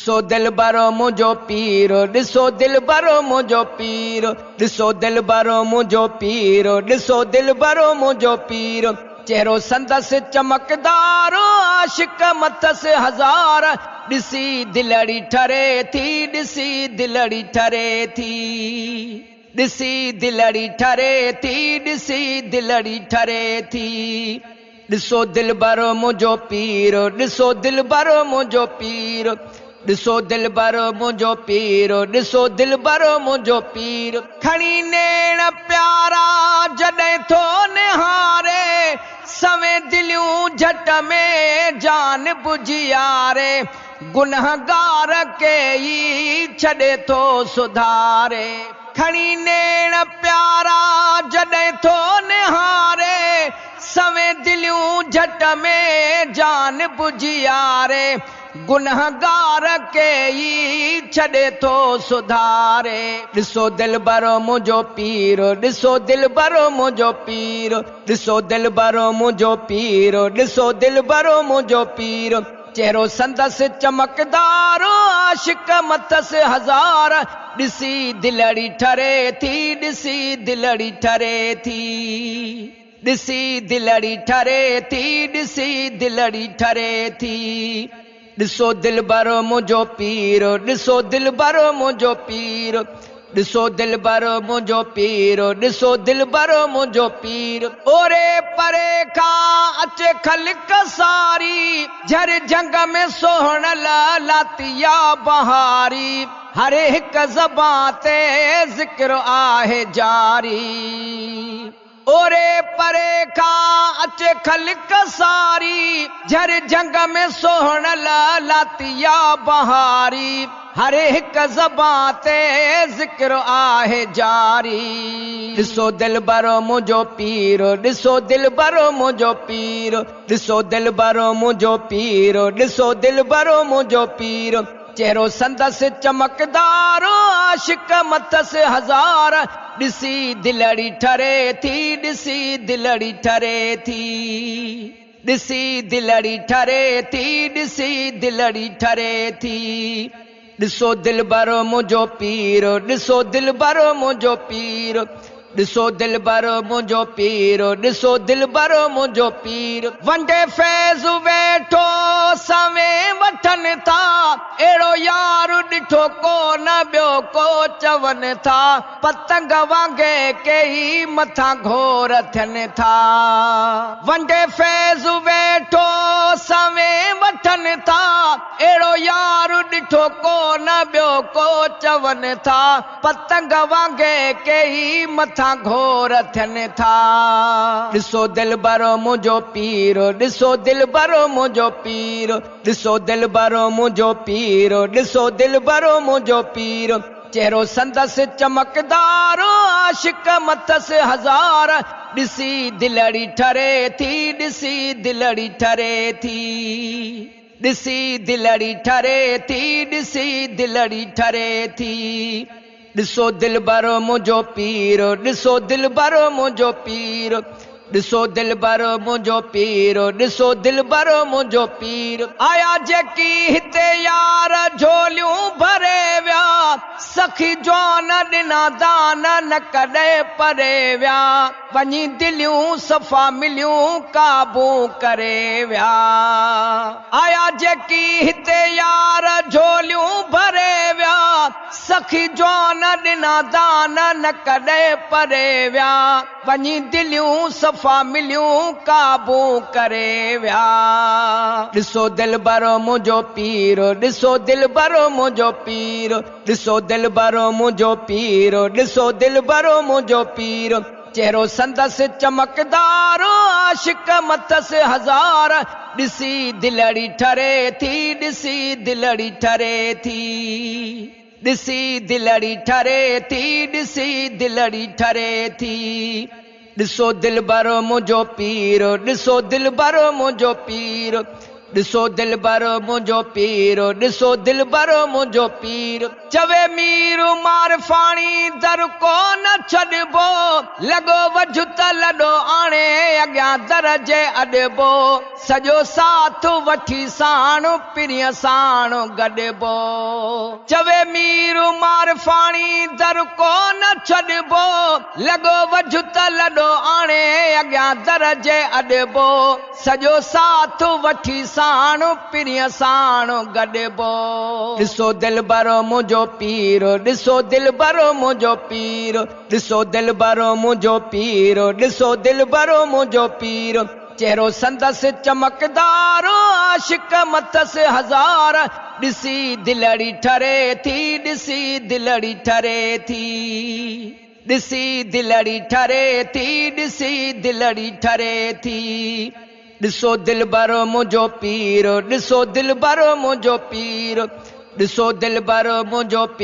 ॾिसो दिल भरो मुंहिंजो पीरो, ॾिसो दिल भरो मुंहिंजो पीरो, ॾिसो दिल भरो मुंहिंजो पीरो, ॾिसो दिल भरो मुंहिंजो पीरो। चेहरो संदसि चमकदार, आशिक मथसि हज़ार, ॾिसी दिलड़ी ठरे थी, ॾिसी दिलड़ी ठरे थी, ॾिसी दिलड़ी ठरे थी, ॾिसी दिलड़ी ठरे थी। ॾिसो दिल भरो मुंहिंजो पीरो, ॾिसो दिल भरो मुंहिंजो पीरो, ॾिसो दिल भरो मुंहिंजो पीरो, ॾिसो दिल भरो मुंहिंजो पीरो। खणी नेण प्यारा जॾहिं थो निहारे, सवे दिलियूं झट में जान बुझी यारे, गुनहगार के ई छॾे थो सुधारे। खणी नेण प्यारा जॾहिं थो निहारे, सवे दिलियूं झट में जान बुझी यारे, गुनहगार के ई छॾे थो सुधारे। ॾिसो दिल भरो मुंहिंजो पीरो, ॾिसो दिल भरो मुंहिंजो पीरो, ॾिसो दिल भरो मुंहिंजो पीरो, ॾिसो दिल भरो मुंहिंजो पीरो। चेहरो संदसि चमकदार, आशिक मथसि हज़ार, ॾिसी दिलड़ी ठरे थी, ॾिसी दिलड़ी ठरे थी, ॾिसी दिलड़ी ठरे थी, ॾिसी दिलड़ी ठरे थी। ॾिसो दिल भरो मुंहिंजो पीरो, ॾिसो दिल भरो मुंहिंजो पीरो, ॾिसो दिल भरो मुंहिंजो पीरो, ॾिसो दिल भरो मुंहिंजो पीरो। ओरे परे खां अचे ख़ल्क़ सारी, झर जंग में सोहण लातिया बहारी, हर हिक ज़बां ते ज़िक्र आहे जारी। ओरे परे खां अचे ख़ल्क़ सारी, झर जंग में सोहण लातिया बहारी, हर हिक ज़बां ते ज़िक्र आहे जारी। ॾिसो दिल भरो मुंहिंजो पीरो, ॾिसो दिल भरो मुंहिंजो पीरो, ॾिसो दिल भरो मुंहिंजो पीरो, ॾिसो दिल भरो मुंहिंजो पीरो। चेहरो संदसि चमकदार, आशिक मथसि हज़ार, ॾिसी दिलड़ी ठरे थी, ॾिसी दिलड़ी ठरे थी, ॾिसी दिलड़ी ठरे थी, ॾिसी दिलड़ी ठरे थी। ॾिसो दिल भरो मुंहिंजो पीरो, ॾिसो दिल भरो मुंहिंजो पीरो, ॾिसो दिल भरो मुंहिंजो पीरो, ॾिसो दिल भरो मुंहिंजो पीरो। वंडे फैज़ वेठो सवे वठनि था, अहिड़ो यार ॾिठो को न ॿियो को चवनि था, पतंग वांगे के ई मथां घोर थियनि था। वंडे फैज़ वेठो सवे वठनि था, अहिड़ो यार ॾिठो को न ॿियो को चवनि था, पतंग वांगे के ई मथां घोर थियनि था। ॾिसो दिल भरो मुंहिंजो पीरो, ॾिसो दिल भरो मुंहिंजो पीरो, ॾिसो दिल भरो मुंहिंजो पीरो, ॾिसो दिल भरो मुंहिंजो पीरो। चेहरो संदसि चमकदार, आशिक मथसि हज़ार, ॾिसी दिलड़ी ठरे थी, ॾिसी दिलड़ी ठरे थी, ॾिसी दिलड़ी ठरे थी, ॾिसी दिलड़ी ठरे थी। ॾिसो दिल भरो मुंहिंजो पीरो, ॾिसो दिल भरो मुंहिंजो पीरो, ॾिसो दिल भरो मुंहिंजो पीरो, ॾिसो दिल भरो मुंहिंजो पीरो। आया जेकी हिते यार झोलियूं भरे विया, सखी जवान ॾिना दान न कॾहिं परे विया, वञी दिलियूं सफ़ा मिलियूं काबू करे विया। आया जेकी हिते यार झोलियूं भरे विया, सखी जवान ॾिना दान न कॾहिं परे विया, वञी दिलियूं सफ़ा मिलियूं काबू करे विया। ॾिसो दिल भरो मुंहिंजो पीरो, ॾिसो दिल भरो मुंहिंजो पीरो, ॾिसो दिल भरो मुंहिंजो पीरो, ॾिसो दिल भरो मुंहिंजो पीरो। चेहरो संदसि चमकदार, आशिक मथसि हज़ार, ॾिसी दिलड़ी ठरे थी, ॾिसी दिलड़ी ठरे थी, ॾिसी दिलड़ी ठरे थी, ॾिसी दिलड़ी ठरे थी। ॾिसो दिल भरो मुंहिंजो पीरो, ॾिसो दिल भरो मुंहिंजो पीरो, ॾिसो दिलबर मुंहिंजो पीर, ॾिसो दिलबर मुंहिंजो पीर। चवे मीर मार फाणी दर को न छॾिबो, लॻो वझ त लॾो आणे अॻियां दर जे अॾिबो। सॼो साथ वठी साण पिरीअ साण गॾिबो। चवे मीर मार फाणी दर को न छॾिबो, लॻो वझ त लॾो आणे अॻियां दर जे अॾिबो। सॼो साथ वठी साण पिरीअ साण गॾिबो। ॾिसो दिलबर मुंहिंजो पीर, ॾिसो दिलबर मुंहिंजो पीर, ॾिसो दिलबर मुंहिंजो पीर, ॾिसो दिलबर मुंहिंजो पीर। चेहरो संदसि चमकदार, आशिक मथसि हज़ार, ॾिसी दिलड़ी ठरे थी, ॾिसी दिलड़ी ठरे थी, ॾिसी दिलड़ी ठरे थी, ॾिसी दिलड़ी ठरे थी। ॾिसो दिलबर मुंहिंजो पीर, ॾिसो दिलबर मुंहिंजो पीर, ॾिसो दिलबर मुंहिंजो पीर।